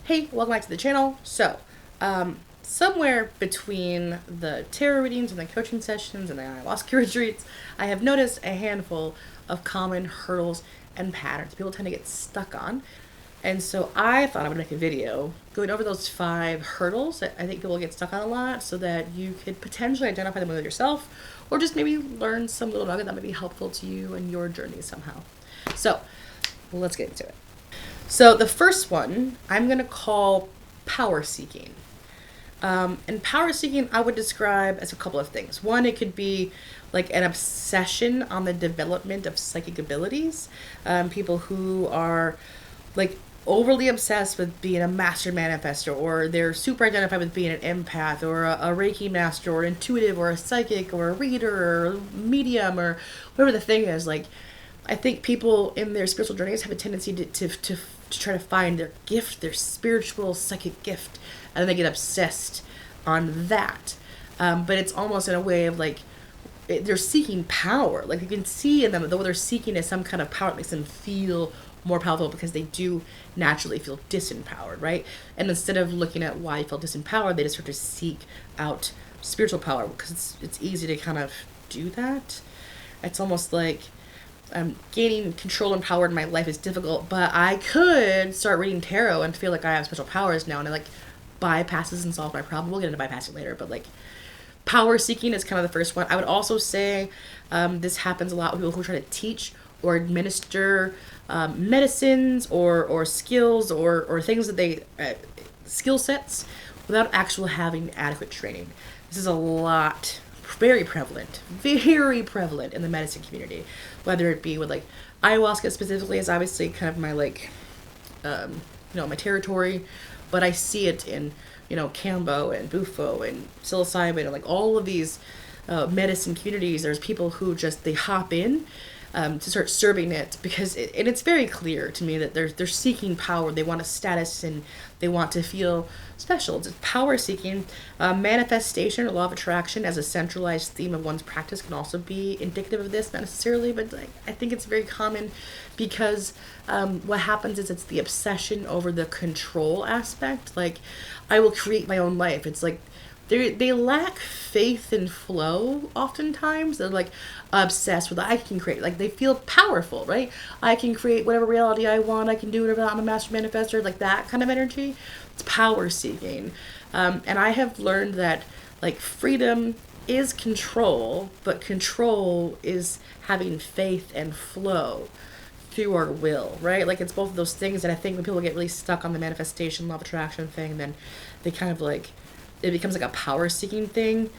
Hey, welcome back to the channel. So, somewhere between the tarot readings and the coaching sessions and the ayahuasca retreats, I have noticed a handful of common hurdles and patterns people tend to get stuck on. And so I thought I would make a video going over those 5 hurdles that I think people get stuck on a lot so that you could potentially identify them with yourself or just maybe learn some little nugget that might be helpful to you in your journey somehow. So, let's get into it. So the first one I'm going to call power seeking. And power seeking I would describe as a couple of things. One, it could be like an obsession on the development of psychic abilities. People who are like overly obsessed with being a master manifestor, or they're super identified with being an empath or a Reiki master or intuitive or a psychic or a reader or medium or whatever the thing is. Like, I think people in their spiritual journeys have a tendency to try to find their gift, their spiritual psychic gift, and then they get obsessed on that. But it's almost in a way of like, they're seeking power. Like, you can see in them that what they're seeking is some kind of power that makes them feel more powerful, because they do naturally feel disempowered, right? And instead of looking at why you feel disempowered, they just start to seek out spiritual power, because it's easy to kind of do that. It's almost like gaining control and power in my life is difficult, but I could start reading tarot and feel like I have special powers now, and it like bypasses and solves my problem. We'll get into bypassing later, but like power seeking is kind of the first one. I would also say this happens a lot with people who try to teach or administer medicines or skills or things that they skill sets without actually having adequate training. This is a lot, very prevalent in the medicine community, whether it be with like ayahuasca specifically is obviously kind of my like my territory, but I see it in Cambo and Bufo and psilocybin and like all of these medicine communities. There's people who just they hop in to start serving it because it's very clear to me that they're seeking power. They want a status and they want to feel special. It's power seeking. Manifestation or law of attraction as a centralized theme of one's practice can also be indicative of this, not necessarily, but I think it's very common because what happens is it's the obsession over the control aspect. Like, I will create my own life. It's like they lack faith and flow oftentimes. They're like obsessed with I can create, like they feel powerful, right? I can create whatever reality I want. I can do whatever. I'm a master manifestor, like that kind of energy. It's power seeking. And I have learned that like freedom is control, but control is having faith and flow through our will, right? Like it's both of those things. And I think when people get really stuck on the manifestation, law of attraction thing, then they kind of like, it becomes like a power seeking thing.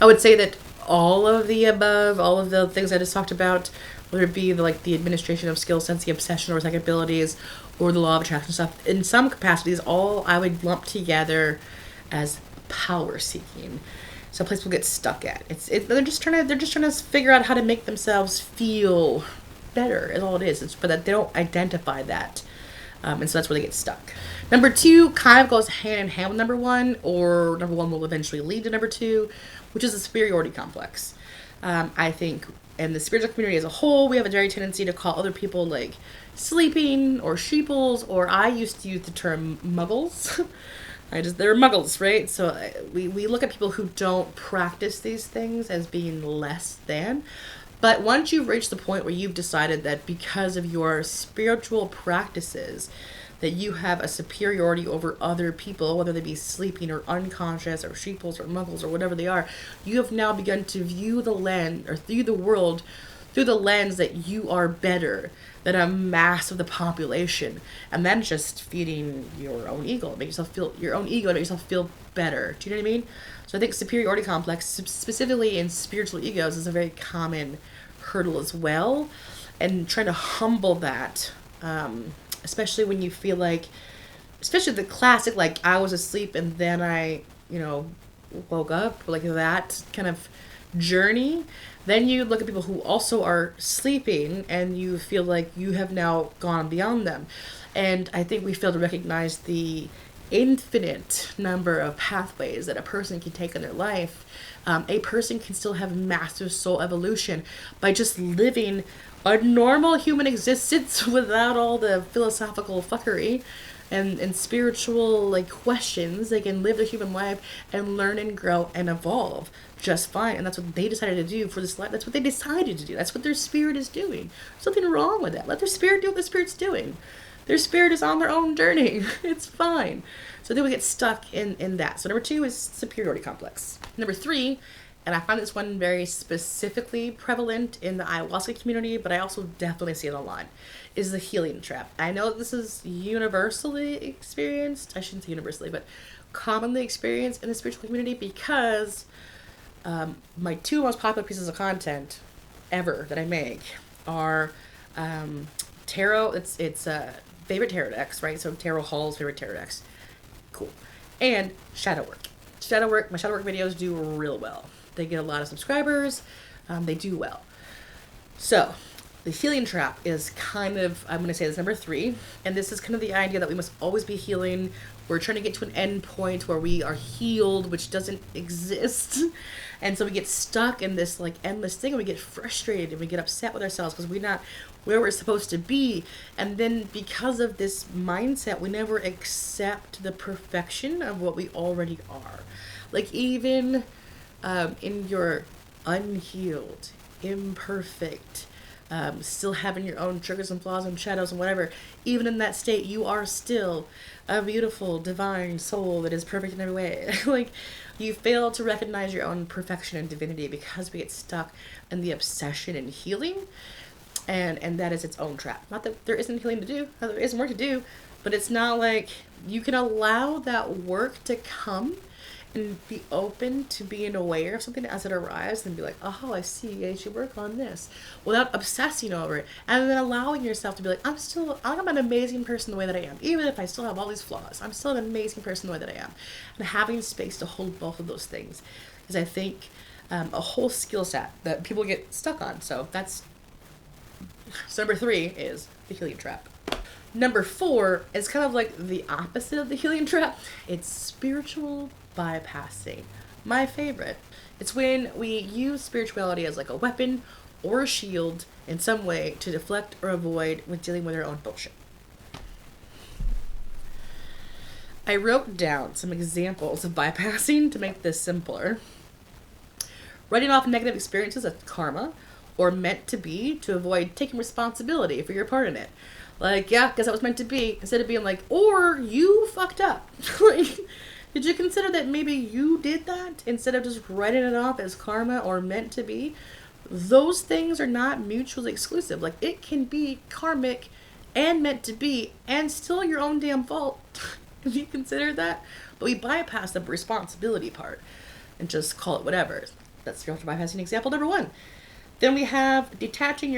I would say that all of the above, all of the things I just talked about, whether it be the administration of skill sets, the obsession or psychic abilities, or the law of attraction stuff, in some capacities, all I would lump together as power seeking. So a place people get stuck at. They're just trying to figure out how to make themselves feel better, is all it is. But that they don't identify that. And so that's where they get stuck. Number 2 kind of goes hand in hand with number 1, or number 1 will eventually lead to number 2, which is the superiority complex. I think in the spiritual community as a whole, we have a very tendency to call other people like sleeping or sheeples, or I used to use the term muggles. They're muggles, right? So we look at people who don't practice these things as being less than. But once you've reached the point where you've decided that because of your spiritual practices that you have a superiority over other people, whether they be sleeping or unconscious or sheeples or muggles or whatever they are, you have now begun to view the lens or view the world through the lens that you are better than a mass of the population. And that's just feeding your own ego. Make yourself feel your own ego, make yourself feel better. Do you know what I mean? So I think superiority complex, specifically in spiritual egos, is a very common hurdle as well. And trying to humble that, especially when you feel like, especially the classic, like I was asleep and then I, woke up, like that kind of journey. Then you look at people who also are sleeping and you feel like you have now gone beyond them. And I think we fail to recognize the infinite number of pathways that a person can take in their life. A person can still have massive soul evolution by just living a normal human existence without all the philosophical fuckery. and spiritual like questions, they can live their human life and learn and grow and evolve just fine. And that's what they decided to do for this life. That's what they decided to do. That's what their spirit is doing. There's nothing wrong with that. Let their spirit do what their spirit's doing. Their spirit is on their own journey. It's fine. So then we get stuck in that. So number 2 is superiority complex. Number 3, and I find this one very specifically prevalent in the ayahuasca community, but I also definitely see it online, is the healing trap. I know this is universally experienced. I shouldn't say universally, but commonly experienced in the spiritual community because my 2 most popular pieces of content ever that I make are tarot. It's favorite tarot decks, right? So tarot hall's favorite tarot decks. Cool. And shadow work. My shadow work videos do real well. They get a lot of subscribers. They do well. So the healing trap is kind of, I'm going to say this number 3. And this is kind of the idea that we must always be healing. We're trying to get to an end point where we are healed, which doesn't exist. And so we get stuck in this like endless thing, and we get frustrated and we get upset with ourselves because we're not where we're supposed to be. And then because of this mindset, we never accept the perfection of what we already are. Like even in your unhealed, imperfect, still having your own triggers and flaws and shadows and whatever, even in that state, you are still a beautiful, divine soul that is perfect in every way. Like, you fail to recognize your own perfection and divinity because we get stuck in the obsession and healing, and that is its own trap. Not that there isn't healing to do, there isn't work to do, but it's not like you can allow that work to come and be open to being aware of something as it arrives and be like, oh, I see, I should work on this, without obsessing over it, and then allowing yourself to be like, I'm an amazing person the way that I am, even if I still have all these flaws, I'm still an amazing person the way that I am. And having space to hold both of those things is, I think, a whole skill set that people get stuck on. So number 3 is the healing trap. Number 4 is kind of like the opposite of the healing trap. It's spiritual bypassing. My favorite. It's when we use spirituality as like a weapon or a shield in some way to deflect or avoid with dealing with our own bullshit. I wrote down some examples of bypassing to make this simpler. Writing off negative experiences as karma or meant to be to avoid taking responsibility for your part in it. Like, yeah, guess that was meant to be, instead of being like, or you fucked up. Like, did you consider that maybe you did that instead of just writing it off as karma or meant to be? Those things are not mutually exclusive. Like, it can be karmic and meant to be and still your own damn fault. Have you considered that? But we bypass the responsibility part and just call it whatever. That's spiritual bypassing example number 1. Then we have detaching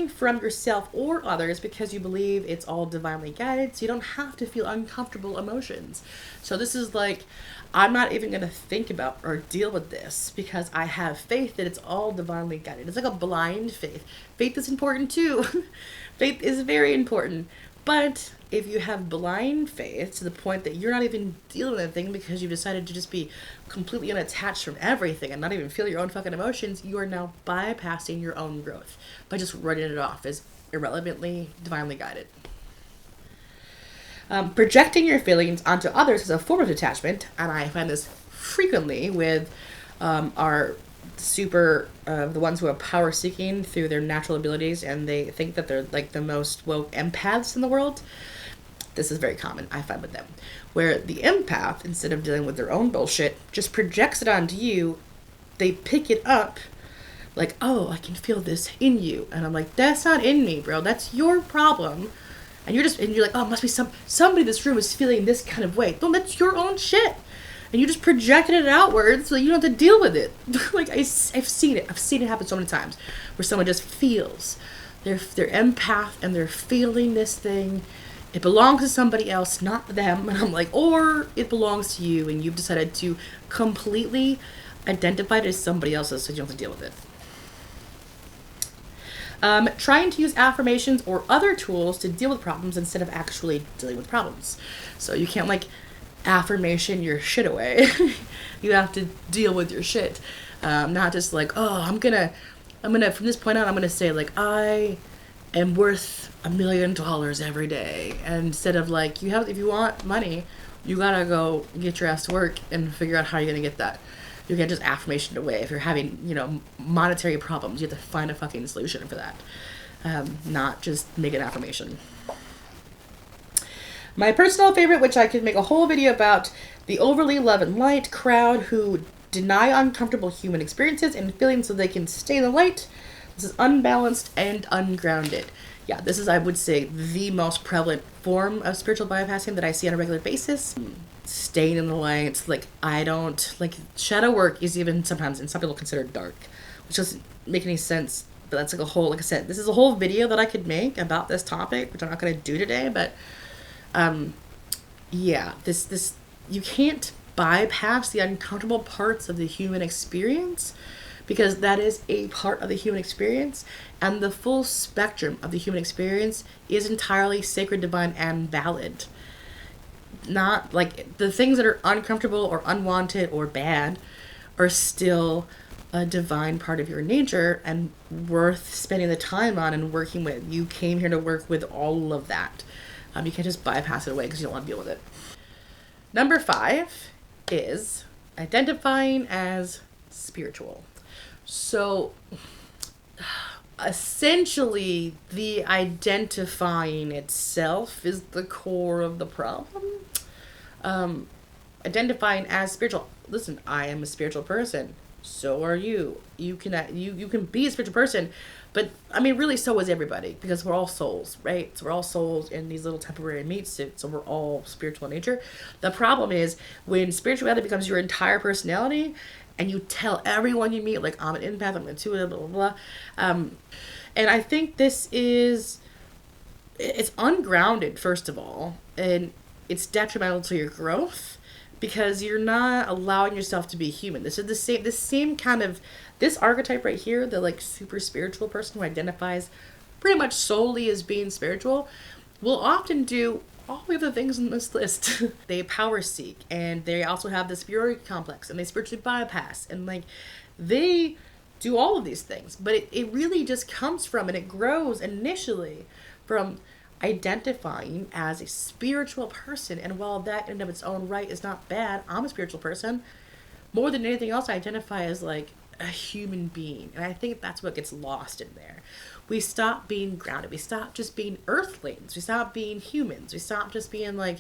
from yourself or others because you believe it's all divinely guided, so you don't have to feel uncomfortable emotions. So this is like, I'm not even going to think about or deal with this because I have faith that it's all divinely guided. It's like a blind faith. Faith is important too. Faith is very important. But if you have blind faith to the point that you're not even dealing with anything because you've decided to just be completely unattached from everything and not even feel your own fucking emotions, you are now bypassing your own growth by just writing it off as irrelevantly divinely guided. Projecting your feelings onto others is a form of detachment, and I find this frequently with the ones who are power seeking through their natural abilities, and they think that they're like the most woke empaths in the world. This is very common, I find, with them, where the empath, instead of dealing with their own bullshit, just projects it onto you. They pick it up like, oh, I can feel this in you, and I'm like, that's not in me, bro. That's your problem. And you're like, oh, it must be somebody in this room is feeling this kind of way. No, that's your own shit. And you just projected it outwards so you don't have to deal with it. Like, I've seen it. I've seen it happen so many times where someone just feels. They're empath and they're feeling this thing. It belongs to somebody else, not them. And I'm like, or it belongs to you and you've decided to completely identify it as somebody else's so you don't have to deal with it. Trying to use affirmations or other tools to deal with problems instead of actually dealing with problems. So you can't like affirmation your shit away. You have to deal with your shit. Not just like, oh, I'm gonna from this point on I'm gonna say like, I am worth $1 million every day. And instead of like, if you want money, you gotta go get your ass to work and figure out how you're gonna get that. You can't just affirmation it away. If you're having, monetary problems, you have to find a fucking solution for that. Not just make an affirmation. My personal favorite, which I could make a whole video about, the overly love and light crowd who deny uncomfortable human experiences and feelings so they can stay in the light. This is unbalanced and ungrounded. Yeah, this is, I would say, the most prevalent form of spiritual bypassing that I see on a regular basis. Staying in the light, shadow work is even sometimes, and some people consider dark, which doesn't make any sense. But that's like a whole, like I said, this is a whole video that I could make about this topic, which I'm not going to do today. But, yeah, this you can't bypass the uncomfortable parts of the human experience, because that is a part of the human experience, and the full spectrum of the human experience is entirely sacred, divine, and valid. Not like the things that are uncomfortable or unwanted or bad are still a divine part of your nature and worth spending the time on and working with. You came here to work with all of that. You can't just bypass it away because you don't want to deal with it. Number 5 is identifying as spiritual. So essentially, the identifying itself is the core of the problem. Identifying as spiritual. Listen, I am a spiritual person. So are you. You can be a spiritual person, but I mean, really, so is everybody, because we're all souls, right? So we're all souls in these little temporary meat suits. So we're all spiritual in nature. The problem is when spirituality becomes your entire personality, and you tell everyone you meet, like, I'm an empath, I'm intuitive, blah, blah, blah. And I think it's ungrounded, first of all, and it's detrimental to your growth, because you're not allowing yourself to be human. This is the same kind of, this archetype right here, the like super spiritual person who identifies pretty much solely as being spiritual, will often do all the other things in this list. They power seek, and they also have the superiority complex, and they spiritually bypass, and like they do all of these things. But it really just comes from, and it grows initially from identifying as a spiritual person. And while that in and of its own right is not bad, I'm a spiritual person. More than anything else, I identify as like a human being. And I think that's what gets lost in there. We stop being grounded. We stop just being earthlings. We stop being humans. We stop just being like,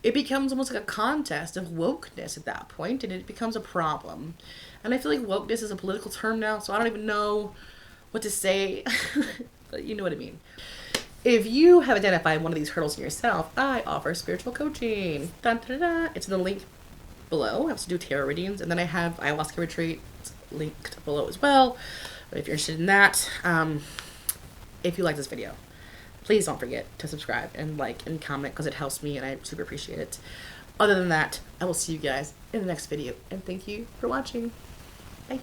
it becomes almost like a contest of wokeness at that point, and it becomes a problem. And I feel like wokeness is a political term now, so I don't even know what to say, but you know what I mean. If you have identified one of these hurdles in yourself, I offer spiritual coaching. Dun, dun, dun, dun. It's in the link below. I have to do tarot readings, and then I have Ayahuasca retreats linked below as well. But if you're interested in that, if you like this video, please don't forget to subscribe and like and comment, because it helps me and I super appreciate it. Other than that, I will see you guys in the next video, and thank you for watching. Bye.